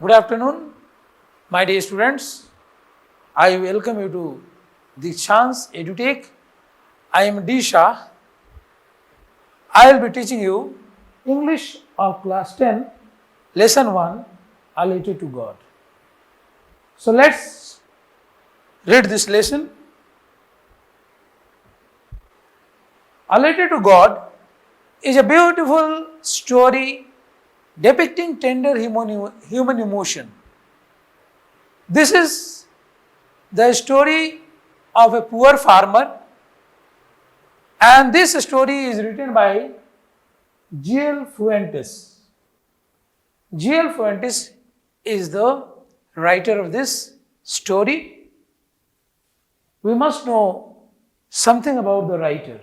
Good afternoon, my dear students. I welcome you to Dikshansh EduTech. I am Disha. I will be teaching you English of class 10, lesson 1, A Letter to God. So let's read this lesson. A Letter to God is a beautiful story depicting tender human emotion. This is the story of a poor farmer, and this story is written by G.L. Fuentes. G.L. Fuentes is the writer of this story. We must know something about the writer.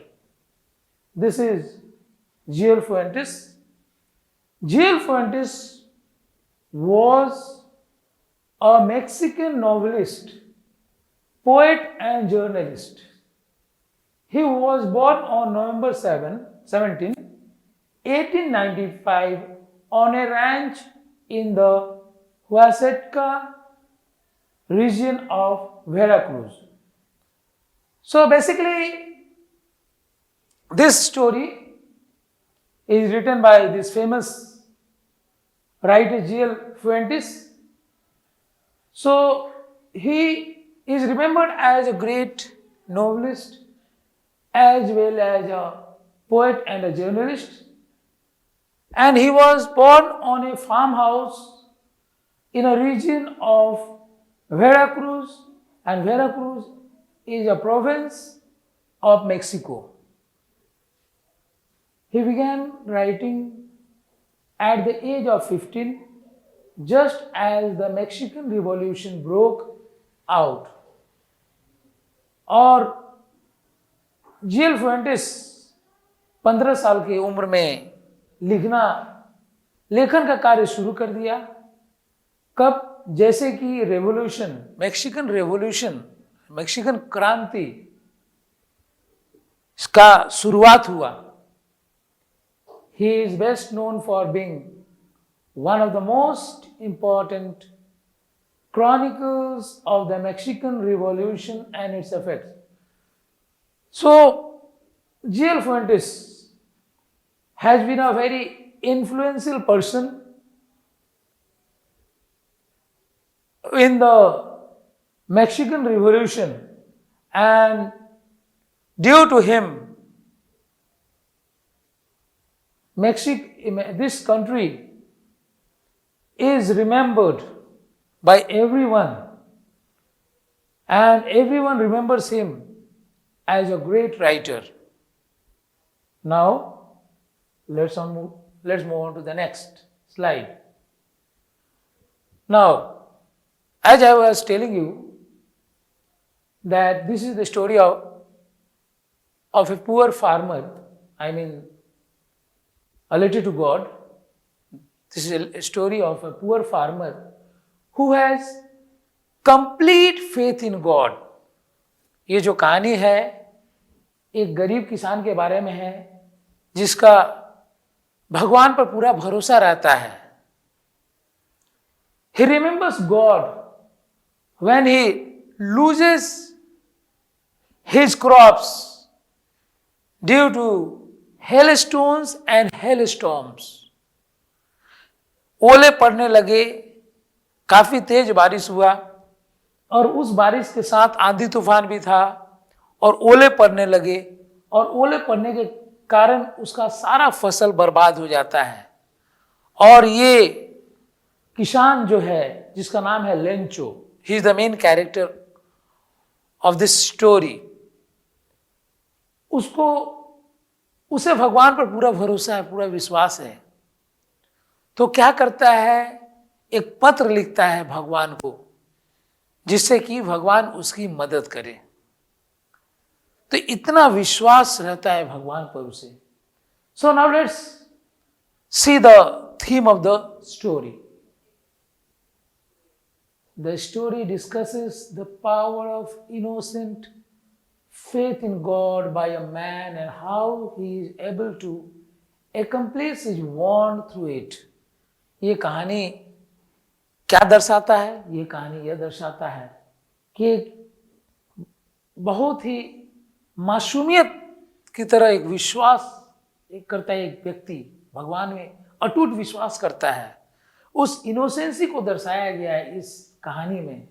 This is G.L. Fuentes. G.L. Fuentes was a Mexican novelist, poet and journalist. He was born on November 17, 1895 on a ranch in the Huasteca region of Veracruz. So basically, this story is written by this famous writer G.L. Fuentes. So he is remembered as a great novelist as well as a poet and a journalist. And he was born on a farmhouse in a region of Veracruz, and Veracruz is a province of Mexico. He began writing at the age of 15, just as the Mexican Revolution broke out. और G.L. Fuentes 15 साल की उम्र में लेखन का कार्य शुरू कर दिया. कब? जैसे कि मैक्सिकन क्रांति का शुरुआत हुआ. He is best known for being one of the most important chronicles of the Mexican Revolution and its effects. So, G.L. Fuentes has been a very influential person in the Mexican Revolution, and due to him, this country is remembered by everyone, and everyone remembers him as a great writer. Now, let's move on to the next slide. Now, as I was telling you, that this is the story of a poor farmer, A Letter to God. This is a story of a poor farmer who has complete faith in God. ये जो कहानी है एक गरीब किसान के बारे में है जिसका भगवान पर पूरा भरोसा रहता है. He remembers God when he loses his crops due to hailstones and hailstorms. ओले पड़ने लगे, काफी तेज बारिश हुआ और उस बारिश के साथ आंधी तूफान भी था और ओले पड़ने लगे और ओले पड़ने के कारण उसका सारा फसल बर्बाद हो जाता है. और ये किसान जो है जिसका नाम है Lencho, he is the main character of this story. उसे भगवान पर पूरा भरोसा है, पूरा विश्वास है. तो क्या करता है, एक पत्र लिखता है भगवान को जिससे कि भगवान उसकी मदद करे. तो इतना विश्वास रहता है भगवान पर उसे. So now let's see the theme of the story. The story discusses the power of innocent faith in God by a man and how he is able to accomplish his want through it. ये कहानी क्या दर्शाता है ये कहानी? यह दर्शाता है कि बहुत ही मासूमियत की तरह एक विश्वास एक करता है, एक व्यक्ति भगवान में अटूट विश्वास करता है। उस इनोसेंसी को दर्शाया गया है इस कहानी में,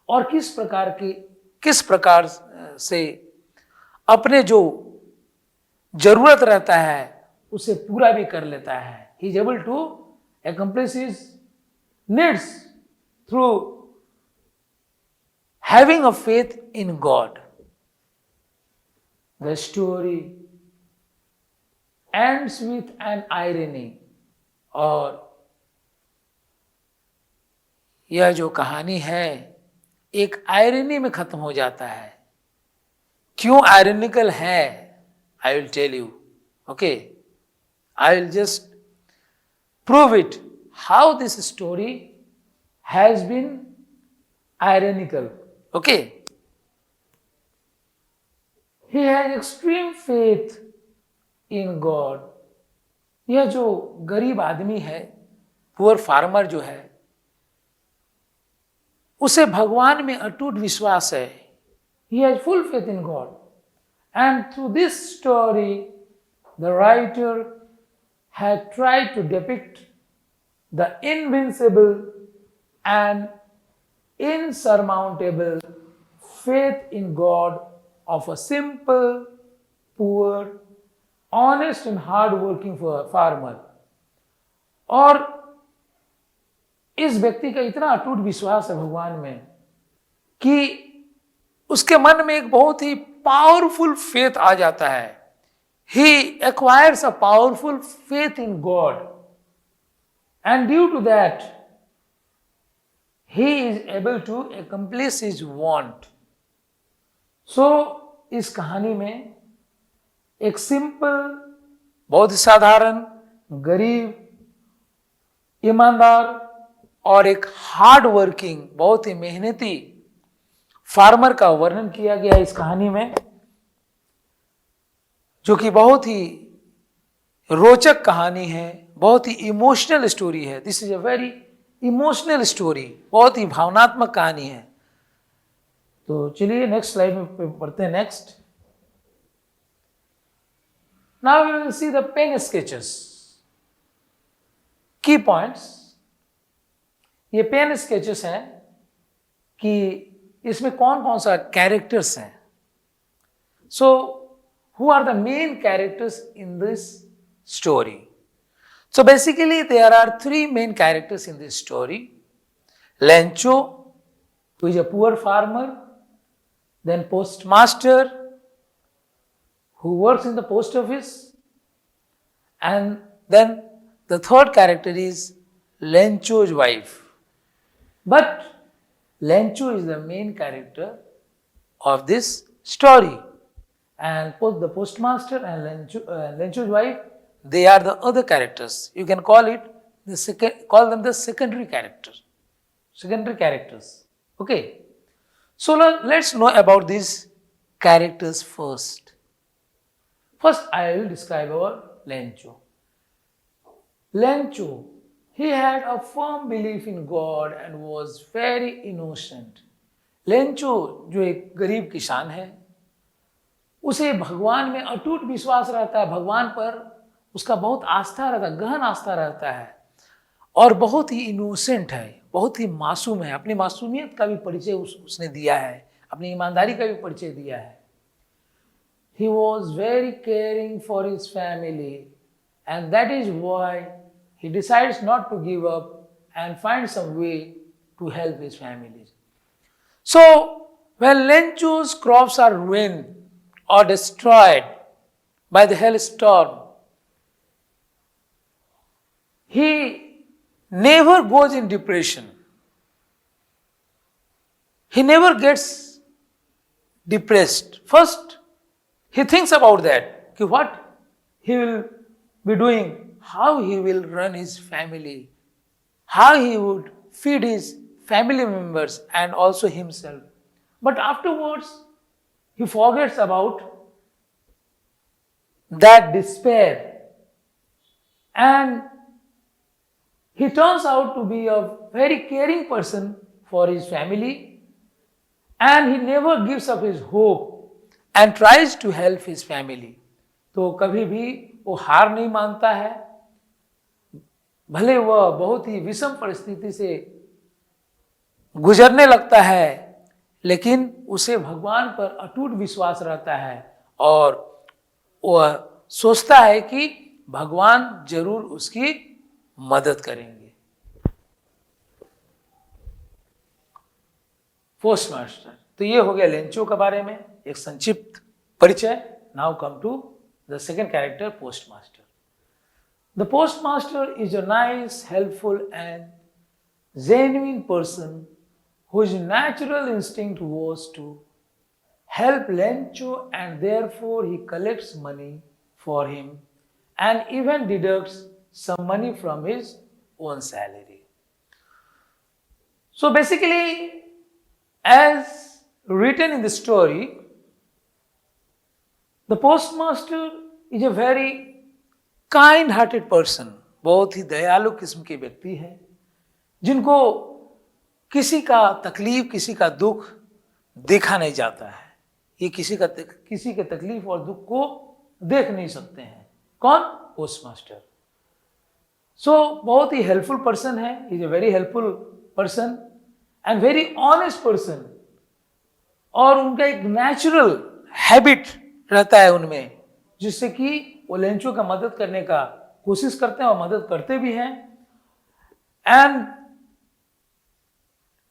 और किस प्रकार से अपने जो जरूरत रहता है उसे पूरा भी कर लेता है। He is able to accomplish his needs through having a faith in God. The story ends with an irony, और यह जो कहानी है एक आयरनी में खत्म हो जाता है। क्यों आयरनिकल है? I will tell you. Okay, I will just prove it how this story has been ironical. Okay, he has extreme faith in God. यह जो गरीब आदमी है, पुअर फार्मर जो है, उसे भगवान में अटूट विश्वास है। He has full faith in God, and through this story the writer had tried to depict the invincible and insurmountable faith in God of a simple, poor, honest and hard-working farmer. और इस व्यक्ति का इतना अटूट विश्वास है भगवान में कि उसके मन में एक बहुत ही पावरफुल फेथ आ जाता है। He acquires a powerful faith in God, and due to that, he is able to accomplish his want. So, इस कहानी में एक सिंपल, बहुत ही साधारण, गरीब, ईमानदार और एक हार्ड वर्किंग, बहुत ही मेहनती फार्मर का वर्णन किया गया है इस कहानी में, जो कि बहुत ही रोचक कहानी है, बहुत ही इमोशनल स्टोरी है। This is a very emotional story, बहुत ही भावनात्मक कहानी है। तो चलिए नेक्स्ट स्लाइड में पढ़ते हैं। Next, now we will see the pen sketches, key points. ये पेन स्केचेस हैं कि इसमें कौन कौन सा कैरेक्टर्स हैं। सो who are the main characters in this story? So basically there are three main characters in this story. Lencho, who is a poor farmer, then postmaster, who works in the post office, and then the third character is Lencho's wife. But Lencho is the main character of this story. And both the postmaster and Lencho's wife, they are the other characters. You can call them the secondary characters. Okay. So let's know about these characters first. First, I will describe our Lencho. Lencho, he had a firm belief in God and was very innocent. Lencho जो एक गरीब किसान है, उसे भगवान में अटूट विश्वास रहता है, भगवान पर उसका बहुत आस्था रहता है, गहन आस्था रहता है, और बहुत ही इनोसेंट है, बहुत ही मासूम है। अपनी मासूमियत का भी परिचय उसने दिया है, अपनी ईमानदारी का भी परिचय दिया है। He was very caring for his family, and that is why he decides not to give up and find some way to help his family. So when Lencho's crops are ruined or destroyed by the hailstorm, he never goes in depression. He never gets depressed. First, he thinks about that, what he will be doing, how he will run his family, how he would feed his family members and also himself. But afterwards, he forgets about that despair, and he turns out to be a very caring person for his family, and he never gives up his hope and tries to help his family. तो कभी भी वो हार नहीं मानता है, भले वह बहुत ही विषम परिस्थिति से गुजरने लगता है, लेकिन उसे भगवान पर अटूट विश्वास रहता है और वह सोचता है कि भगवान जरूर उसकी मदद करेंगे। पोस्टमास्टर, तो ये हो गया लेंचो के बारे में एक संक्षिप्त परिचय। Now come to the second character, postmaster. The postmaster is a nice, helpful and genuine person whose natural instinct was to help Lencho, and therefore he collects money for him and even deducts some money from his own salary. So basically, as written in the story, the postmaster is a very kind-hearted person, बहुत ही दयालु किस्म के व्यक्ति है, जिनको किसी का तकलीफ, किसी का दुख देखा नहीं जाता है। ये किसी के तकलीफ और दुख को देख नहीं सकते हैं। कौन? पोस्टमास्टर। सो बहुत ही हेल्पफुल पर्सन है, is a very helpful person and very honest person, और उनका एक नेचुरल हैबिट रहता है उनमें, जिससे कि वो लेंचो का मदद करने का कोशिश करते हैं और मदद करते भी हैं। And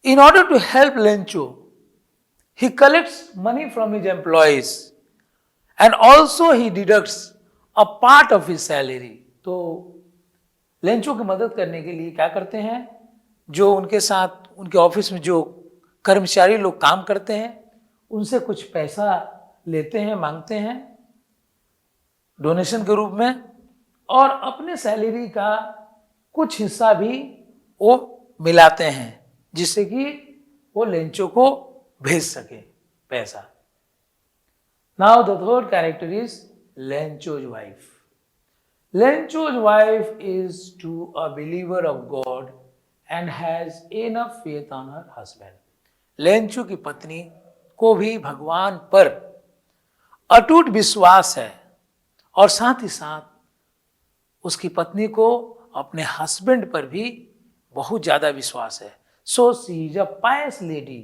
in order to help Lencho, he collects money from his employees and also he deducts a part of his salary. तो लेंचो की मदद करने के लिए क्या करते हैं, जो उनके साथ उनके ऑफिस में जो कर्मचारी लोग काम करते हैं, उनसे कुछ पैसा लेते हैं, मांगते हैं डोनेशन के रूप में, और अपने सैलरी का कुछ हिस्सा भी वो मिलाते हैं, जिससे कि वो लेंचो को भेज सके पैसा। Now the third character is Lencho's wife. Lencho's wife is too a believer of God and has enough faith on her husband. Lencho की पत्नी को भी भगवान पर अटूट विश्वास है और साथ ही साथ उसकी पत्नी को अपने हस्बैंड पर भी बहुत ज्यादा विश्वास है। So she is a pious lady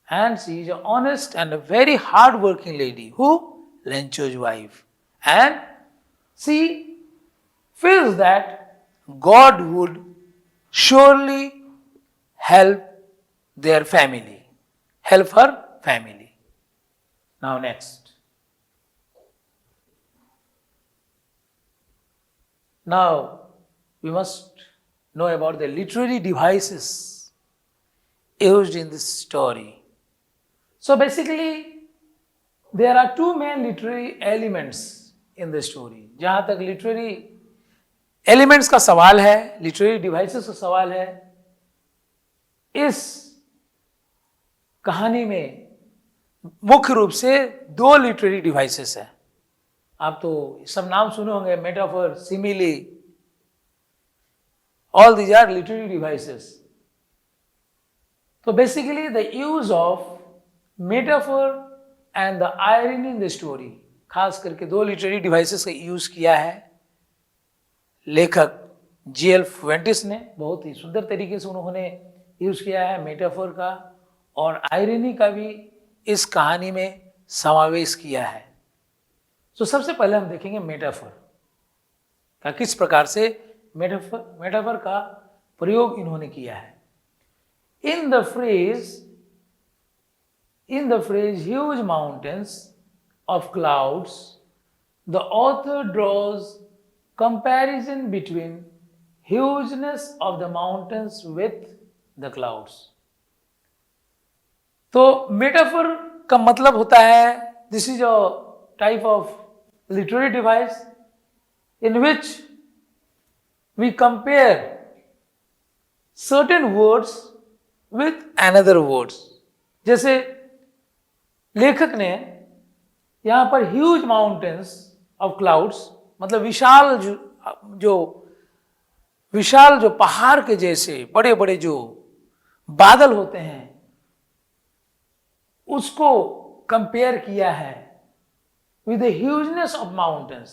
and she is an honest and a very hard working lady, who? Lencho's wife. And she feels that God would surely help their family, help her family. Now next. Now we must know about the literary devices used in this story. So basically, there are two main literary elements in the story. जहां तक literary elements का सवाल है, literary devices का सवाल है, इस कहानी में मुख्य रूप से दो literary devices है। आप तो सब नाम सुने होंगे, metaphor, simile, all these are literary devices. So basically the use of metaphor and the irony in the story, खास करके दो लिटरेरी डिवाइसेस का यूज किया है लेखक जीएल फुएंटिस ने। बहुत ही सुंदर तरीके से उन्होंने यूज किया है मेटाफोर का, और आयरनी का भी इस कहानी में समावेश किया है। तो सबसे पहले हम देखेंगे मेटाफोर का, किस प्रकार से मेटाफोर का प्रयोग इन्होंने किया है। In the phrase huge mountains of clouds, the author draws comparison between hugeness of the mountains with the clouds. तो मेटाफर का मतलब होता है, this is a type of literary device in which we compare certain words with another words. जैसे लेखक ने यहाँ पर ह्यूज माउंटेन्स ऑफ क्लाउड्स, मतलब विशाल जो विशाल जो पहाड़ के जैसे बड़े बड़े जो बादल होते हैं उसको कंपेयर किया है विद द ह्यूजनेस ऑफ माउंटेन्स।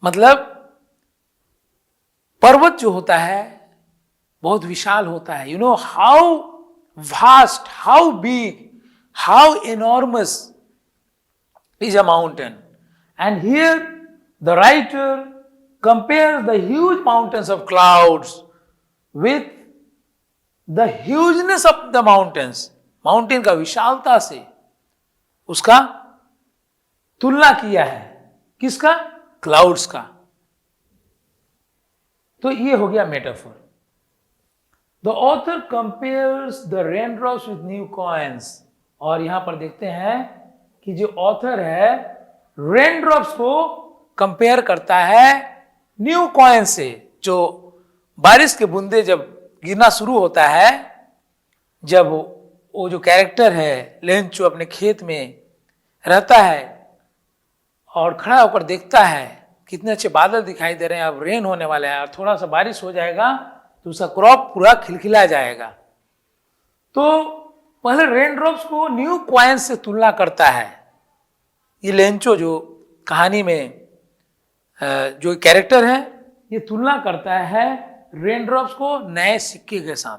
मतलब पर्वत जो होता है बहुत विशाल होता है। You know how vast, how big, how enormous is a mountain, and here the writer compares the huge mountains of clouds with the hugeness of the mountains, mountain का विशालता से उसका तुलना किया है। किसका? क्लाउड्स का। तो ये हो गया metaphor. The author compares the raindrops with new coins, और यहां पर देखते हैं कि जो ऑथर है रेनड्रॉप्स को कंपेयर करता है न्यू कॉइन से। जो बारिश के बूंदे जब गिरना शुरू होता है, जब वो जो कैरेक्टर है लेंचो अपने खेत में रहता है और खड़ा होकर देखता है कितने अच्छे बादल दिखाई दे रहे हैं, अब रेन होने वाला है और थोड़ा सा बारिश हो जाएगा तो उसका क्रॉप पूरा खिलखिला जाएगा। तो पहले रेनड्रॉप्स को न्यू कॉइन्स से तुलना करता है। ये लेंचो जो कहानी में जो कैरेक्टर है ये तुलना करता है रेनड्रॉप्स को नए सिक्के के साथ।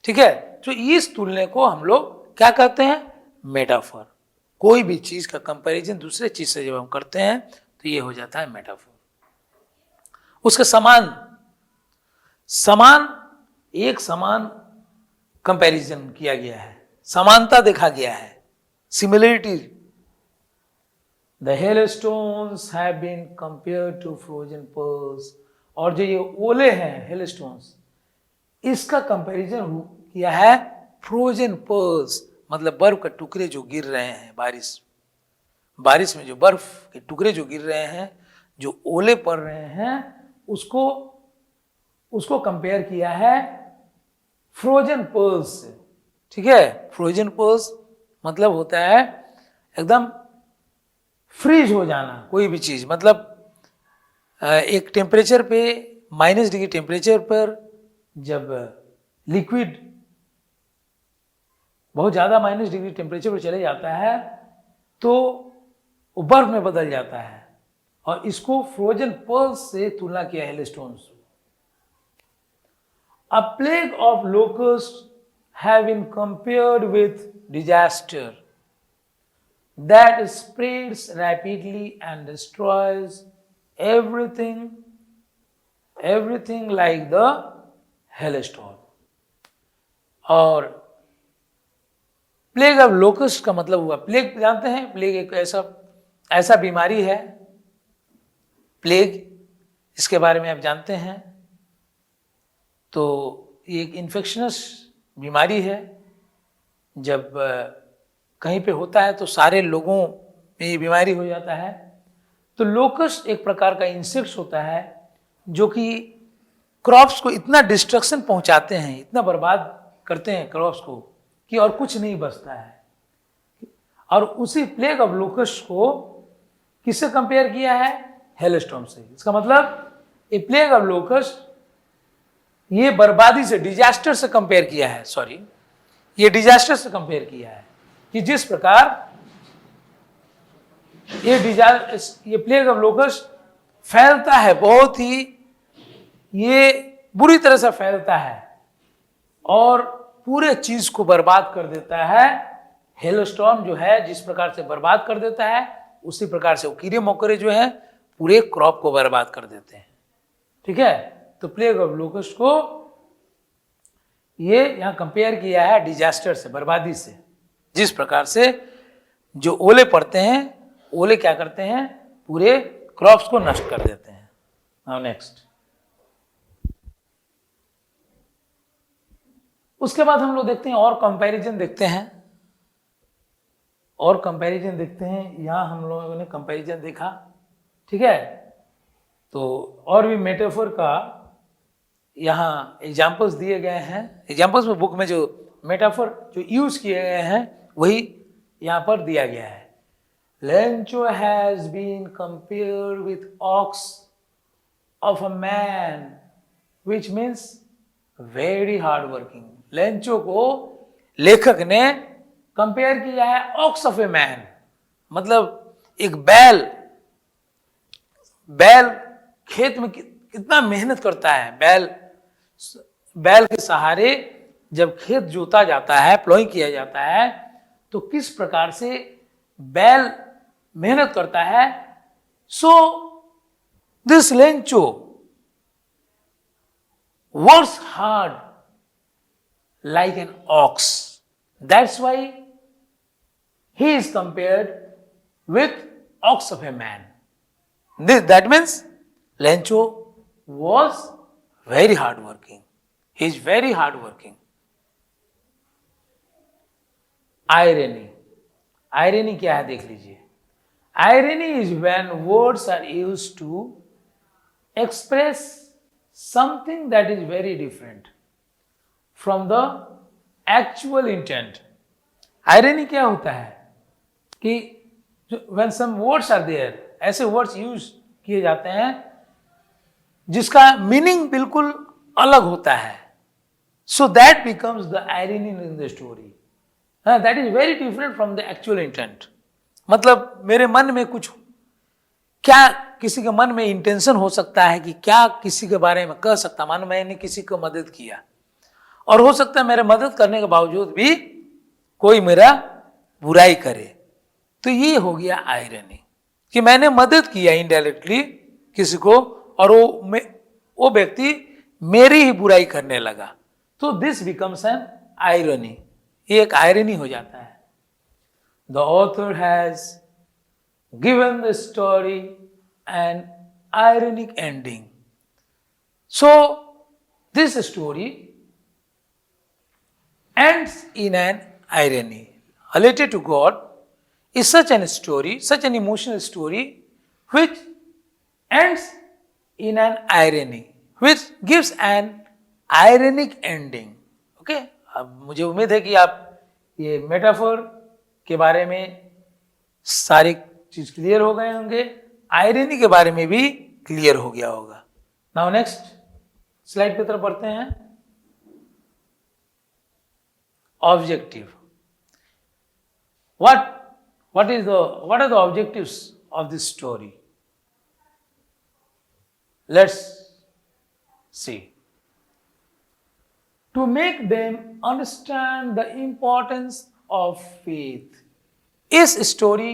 ठीक है, तो इस तुलने को हम लोग क्या कहते हैं? मेटाफोर। कोई भी चीज का कंपैरिजन दूसरे चीज से जब हम करते हैं तो ये हो जाता है मेटाफोर। उसके समान कंपैरिजन किया गया है, समानता देखा गया है, similarity. The hailstones have been compared to frozen pearls, और जो ये ओले हैं hailstones, इसका कंपैरिजन किया है फ्रोजन पर्ल्स, मतलब बर्फ के टुकड़े जो गिर रहे हैं बारिश में जो बर्फ के टुकड़े जो गिर रहे हैं, जो ओले पड़ रहे हैं, उसको कंपेयर किया है फ्रोजन पर्ल्स से। ठीक है, फ्रोजन पर्ल्स मतलब होता है एकदम फ्रीज हो जाना कोई भी चीज। मतलब एक टेम्परेचर पे -डिग्री टेम्परेचर पर जब लिक्विड बहुत ज्यादा -डिग्री टेम्परेचर पर चले जाता है तो वो बर्फ में बदल जाता है, और इसको फ्रोजन पर्ल्स से तुलना किया है हेलस्टोन्स। A plague of locusts have been compared with disaster that spreads rapidly and destroys everything like the hailstorm। और प्लेग ऑफ लोकस्ट का मतलब हुआ, प्लेग जानते हैं, प्लेग एक ऐसा बीमारी है, प्लेग, इसके बारे में आप जानते हैं। तो ये एक इन्फेक्शनस बीमारी है, जब कहीं पे होता है तो सारे लोगों में ये बीमारी हो जाता है। तो लोकस्ट एक प्रकार का इंसेक्ट्स होता है जो कि क्रॉप्स को इतना डिस्ट्रक्शन पहुंचाते हैं, इतना बर्बाद करते हैं क्रॉप्स को कि और कुछ नहीं बचता है। और उसी प्लेग ऑफ लोकस्ट को किससे कंपेयर किया है? हेलस्टॉर्म से। इसका मतलब ये प्लेग ऑफ लोकस्ट ये बर्बादी से, डिजास्टर से कंपेयर किया है, सॉरी, ये डिजास्टर से कंपेयर किया है कि जिस प्रकार ये प्लेग ऑफ लोकस्ट फैलता है, बहुत ही ये बुरी तरह से फैलता है और पूरे चीज को बर्बाद कर देता है। हेलस्टॉर्म जो है जिस प्रकार से बर्बाद कर देता है, उसी प्रकार से वो कीड़े मकोड़े जो है पूरे क्रॉप को बर्बाद कर देते हैं। ठीक है, तो प्लेग ऑफ लोकस्ट को ये यहां कंपेयर किया है डिजास्टर से, बर्बादी से। जिस प्रकार से जो ओले पड़ते हैं, ओले क्या करते हैं? पूरे क्रॉप्स को नष्ट कर देते हैं। नाउ नेक्स्ट, उसके बाद हम लोग देखते हैं और कंपैरिजन देखते हैं, यहां हम लोगों ने कंपैरिजन देखा। ठीक है, तो और भी मेटाफोर का यहाँ एग्जाम्पल्स दिए गए हैं। एग्जाम्पल्स में बुक में जो मेटाफोर जो यूज किए गए हैं वही यहाँ पर दिया गया है। Lencho has been compared with ox of a man, which means very hard working. Lencho को लेखक ने कंपेयर किया है ऑक्स ऑफ ए मैन, मतलब एक बैल खेत में कितना मेहनत करता है। बैल के सहारे जब खेत जोता जाता है, प्लॉइंग किया जाता है, तो किस प्रकार से बैल मेहनत करता है। So this Lencho works hard like an ox, that's why he is compared with ox of a man. That means Lencho was very hard working. He is very hard working. Irony. Irony क्या है देख लीजिए. Irony is when words are used to express something that is very different from the actual intent. Irony क्या होता है कि when some words are there, ऐसे words use किए जाते हैं जिसका मीनिंग बिल्कुल अलग होता है, so that becomes the irony in the story. That is very different from the actual intent. मतलब मेरे मन में कुछ, क्या किसी के मन में इंटेंशन हो सकता है कि क्या किसी के बारे में कह सकता, मान मैंने किसी को मदद किया और हो सकता है मेरे मदद करने के बावजूद भी कोई मेरा बुराई करे, तो ये हो गया आयरनी कि मैंने मदद किया इनडायरेक्टली किसी को और वो व्यक्ति मेरी ही बुराई करने लगा, तो दिस बिकम्स एन आयरनी, ये एक आयरनी हो जाता है. The author has given the story an ironic ending. So this story ends in an irony. Related to God is such an story, such an emotional story, which ends in an irony, which gives an ironic ending. Okay? अब मुझे उम्मीद है कि आप ये metaphor के बारे में सारी चीज क्लियर हो गए होंगे, आयरनी के बारे में भी क्लियर हो गया होगा. नाउ नेक्स्ट स्लाइड की तरफ बढ़ते हैं. Objective. What are the objectives of this story? Let's see. To make them understand the importance of faith. इस स्टोरी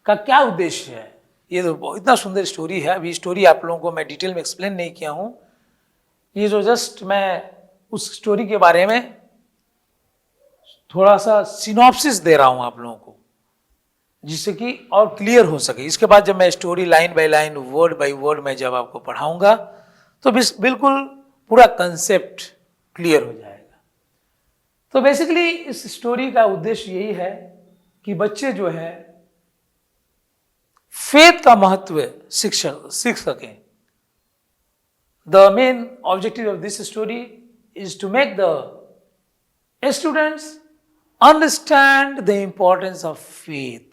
का क्या उद्देश्य है? ये तो इतना सुंदर स्टोरी है. अभी स्टोरी आप लोगों को मैं डिटेल में एक्सप्लेन नहीं किया हूं. ये जो जस्ट मैं उस स्टोरी के बारे में थोड़ा सा सिनॉप्सिस दे रहा हूं आप लोगों को, जिससे कि और क्लियर हो सके. इसके बाद जब मैं story line by line, word by word मैं जब आपको पढ़ाऊंगा तो बिल्कुल पूरा कंसेप्ट क्लियर हो जाएगा. तो बेसिकली इस स्टोरी का उद्देश्य यही है कि बच्चे जो है फेथ का महत्व सीख सकें. The main objective of this story is to make the students understand the importance of faith.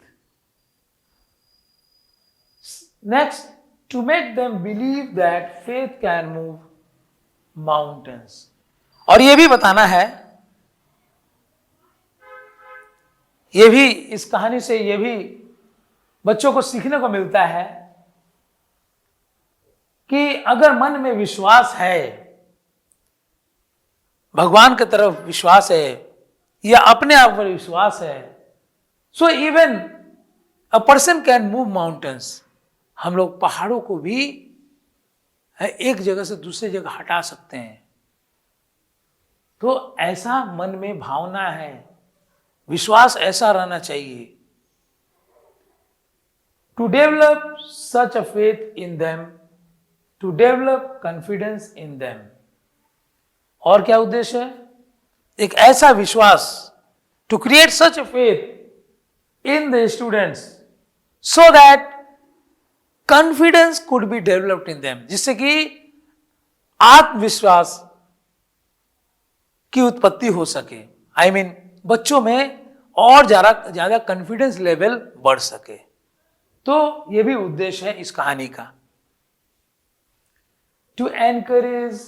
Next, to make them believe that faith can move mountains. और ये भी बताना है, ये भी इस कहानी से ये भी बच्चों को सीखने को मिलता है कि अगर मन में विश्वास है, भगवान की तरफ विश्वास है या अपने आप पर विश्वास है, so even a person can move mountains. हम लोग पहाड़ों को भी एक जगह से दूसरी जगह हटा सकते हैं. तो ऐसा मन में भावना है, विश्वास ऐसा रहना चाहिए. To develop such a faith in them, to develop confidence in them. और क्या उद्देश्य है? एक ऐसा विश्वास, to create such a faith in the students so that confidence could be developed in them, जिससे कि आत्मविश्वास की उत्पत्ति हो सके. आई मीन बच्चों में और ज्यादा कॉन्फिडेंस लेवल बढ़ सके. तो यह भी उद्देश्य है इस कहानी का. to encourage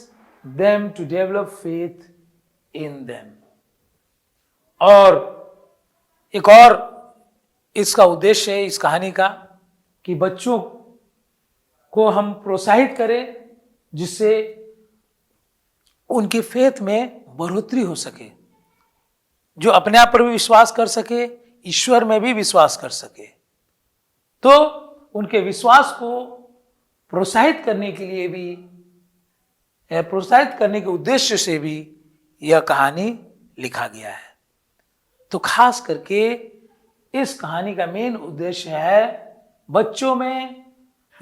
them to develop faith in them. और एक और इसका उद्देश्य है इस कहानी का कि बच्चों को हम प्रोत्साहित करें जिससे उनकी फेथ में बढ़ोतरी हो सके, जो अपने आप पर भी विश्वास कर सके, ईश्वर में भी विश्वास कर सके। तो उनके विश्वास को प्रोत्साहित करने के लिए भी, प्रोत्साहित करने के उद्देश्य से भी यह कहानी लिखा गया है। तो खास करके इस कहानी का मेन उद्देश्य है बच्चों में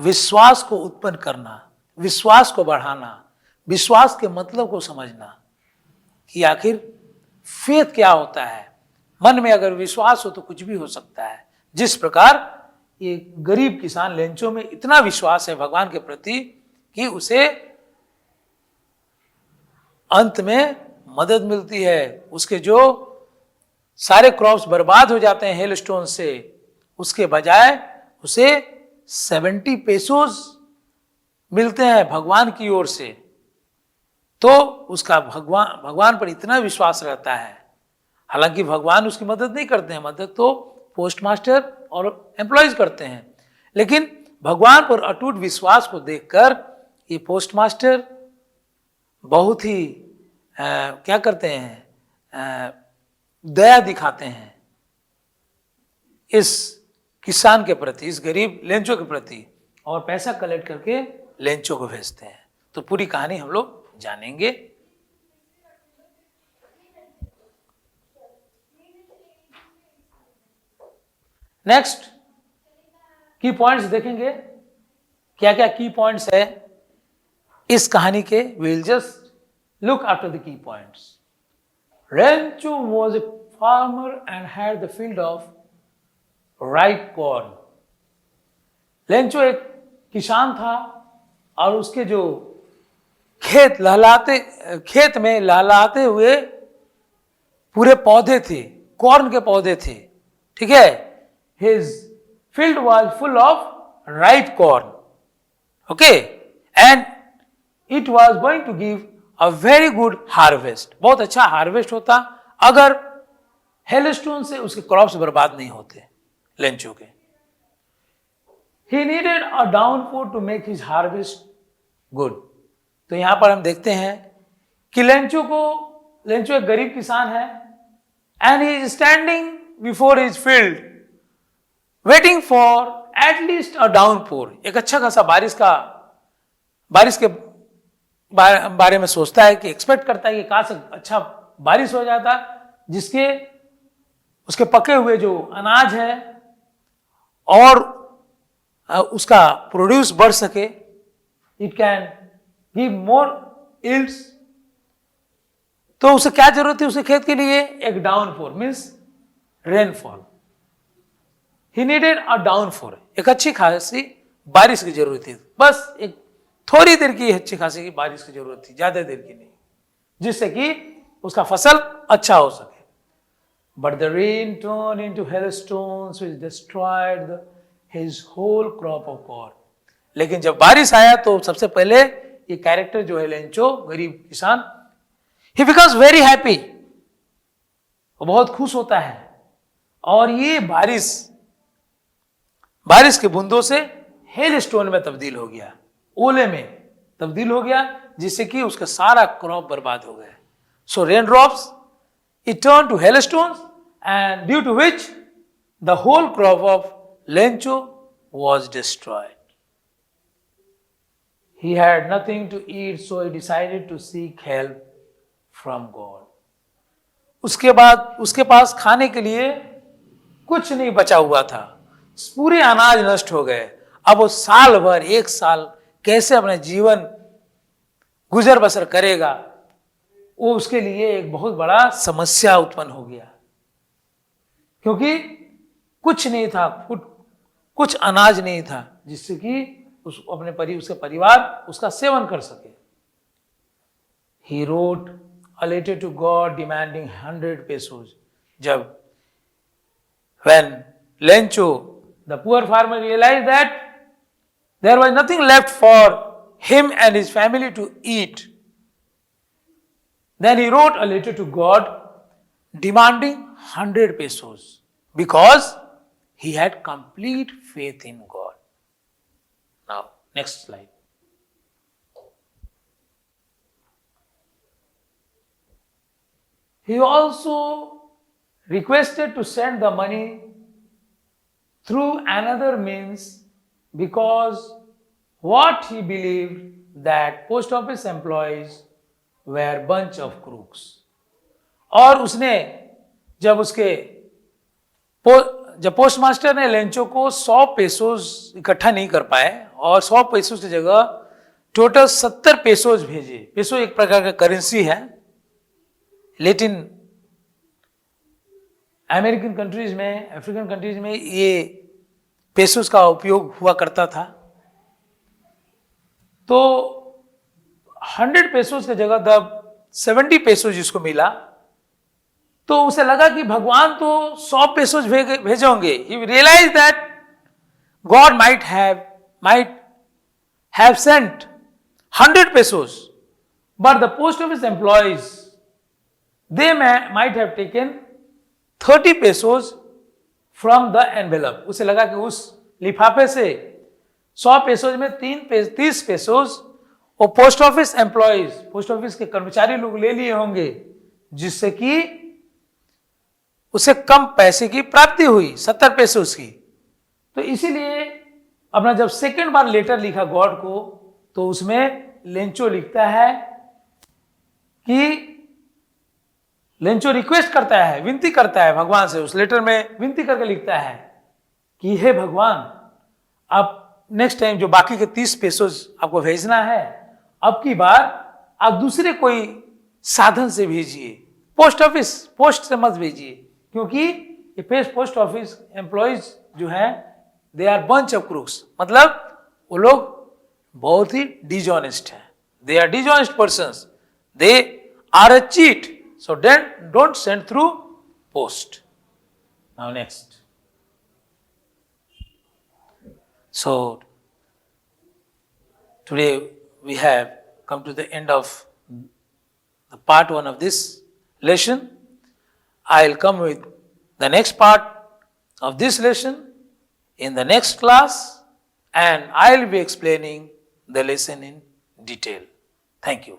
विश्वास को उत्पन्न करना, विश्वास को बढ़ाना, विश्वास के मतलब को समझना कि आखिर फेथ क्या होता है। मन में अगर विश्वास हो तो कुछ भी हो सकता है। जिस प्रकार ये गरीब किसान लेंचो में इतना विश्वास है भगवान के प्रति कि उसे अंत में मदद मिलती है। उसके जो सारे क्रॉप्स बर्बाद हो जाते हैं हेलस्टोन से, उसके बजाय उसे 70 पेसोस मिलते हैं भगवान की ओर से। तो उसका भगवान पर इतना विश्वास रहता है। हालांकि भगवान उसकी मदद नहीं करते हैं, मदद तो पोस्ट मास्टर और एम्प्लॉयज करते हैं, लेकिन भगवान पर अटूट विश्वास को देखकर ये पोस्ट मास्टर बहुत ही क्या करते हैं, दया दिखाते हैं इस किसान के प्रति, इस गरीब लेंचो के प्रति, और पैसा कलेक्ट करके लेंचो को भेजते हैं। तो पूरी कहानी हम लोग जानेंगे। नेक्स्ट की पॉइंट्स देखेंगे, क्या क्या की पॉइंट्स है इस कहानी के। Will just look after the key points. Rancho was a farmer and had the field of ripe corn. Lencho एक किसान था और उसके जो खेत में लहलाते हुए पूरे पौधे थे, कॉर्न के पौधे थे, ठीक है। His field was full of ripe corn, okay, and it was going to give a very good harvest. बहुत अच्छा हार्वेस्ट होता अगर हेलस्टोन से उसके क्रॉप्स बर्बाद नहीं होते लेंचो के। He needed a downpour to make his harvest good. तो यहां पर हम देखते हैं कि लेंचो एक गरीब किसान है and he is standing before his field waiting for at least a downpour. एक अच्छा खासा बारिश के बारे में सोचता है कि एक्सपेक्ट करता है कि काश अच्छा बारिश हो जाता जिसके उसके पके हुए जो अनाज है और उसका प्रोड्यूस बढ़ सके, it can give more yields. तो उसे क्या जरूरत है, उसे खेत के लिए एक downfall means rainfall. He needed a downfall, एक अच्छी खासी बारिश की जरूरत थी, बस एक थोड़ी देर की अच्छी खासी की बारिश की जरूरत थी, ज्यादा देर की नहीं, जिससे कि उसका फसल अच्छा हो सके। But the rain turn into hailstones which destroyed his whole crop of corn. लेकिन जब बारिश आया तो सबसे पहले ये कैरेक्टर जो है लेंचो, गरीब किसान, he becomes very happy, वो बहुत खुश होता है और ये बारिश के बूंदों से हेल स्टोन में तब्दील हो गया, ओले में तब्दील हो गया, जिससे कि उसका सारा क्रॉप बर्बाद हो गया। सो rain drops it turned to hailstones and due to which the whole crop of lencho was destroyed. He had nothing to eat, so he decided to seek help from God. उसके बाद उसके पास खाने के लिए कुछ नहीं बचा हुआ था, पूरे अनाज नष्ट हो गए। अब वो साल भर, एक साल कैसे अपना जीवन गुजर बसर करेगा, वो उसके लिए एक बहुत बड़ा समस्या उत्पन्न हो गया, क्योंकि कुछ नहीं था, कुछ अनाज नहीं था जिससे कि उसके परिवार उसका सेवन कर सके। He wrote a letter to God demanding 100 pesos. When Lencho, the poor farmer, realized that there was nothing left for him and his family to eat. Then he wrote a letter to God demanding 100 pesos because he had complete faith in God. Now, next slide. He also requested to send the money through another means because what he believed that post office employees were bunch of crooks. और उसने जब post master ने Lencho को 100 pesos इकट्ठा नहीं कर पाए और 100 पेसोस की जगह टोटल 70 पेसोस भेजे. पेसो एक प्रकार का करेंसी है. लेटिन अमेरिकन कंट्रीज में, अफ्रीकन कंट्रीज में ये पेसोस का उपयोग हुआ करता था. तो 100 पेसोस की जगह जब 70 पेसोस जिसको मिला तो उसे लगा कि भगवान तो 100 पेसोस भेजे होंगे. He realized that God might have sent 100 pesos, but the post office employees, they might have taken 30 pesos from the envelope. उसे लगा कि उस लिफाफे से 100 पेसोज में 30 पेसोज वो post office employees, post office के कर्मचारी लोग ले लिए होंगे, जिससे कि उसे कम पैसे की प्राप्ति हुई, 70 पेसोज की. तो इसीलिए अपना जब सेकेंड बार लेटर लिखा गॉड को, तो उसमें लेंचो लिखता है कि लेंचो रिक्वेस्ट करता है, विनती करता है भगवान से. उस लेटर में विनती करके लिखता है कि हे भगवान, आप नेक्स्ट टाइम जो बाकी के 30 पेसोज आपको भेजना है, अब की बार आप दूसरे कोई साधन से भेजिए, पोस्ट ऑफिस, पोस्ट से मत भेजिए, क्योंकि ये पोस्ट ऑफिस एम्प्लॉइज जो हैं they are bunch of crooks. मतलब वो लोग बहुत ही डिजॉनेस्ट हैं. They are dishonest persons, they are a cheat. So then don't send through post. Now next. So today we have come to the end of the part 1 of this lesson. I'll come with the next part of this lesson in the next class, and I'll be explaining the lesson in detail. Thank you.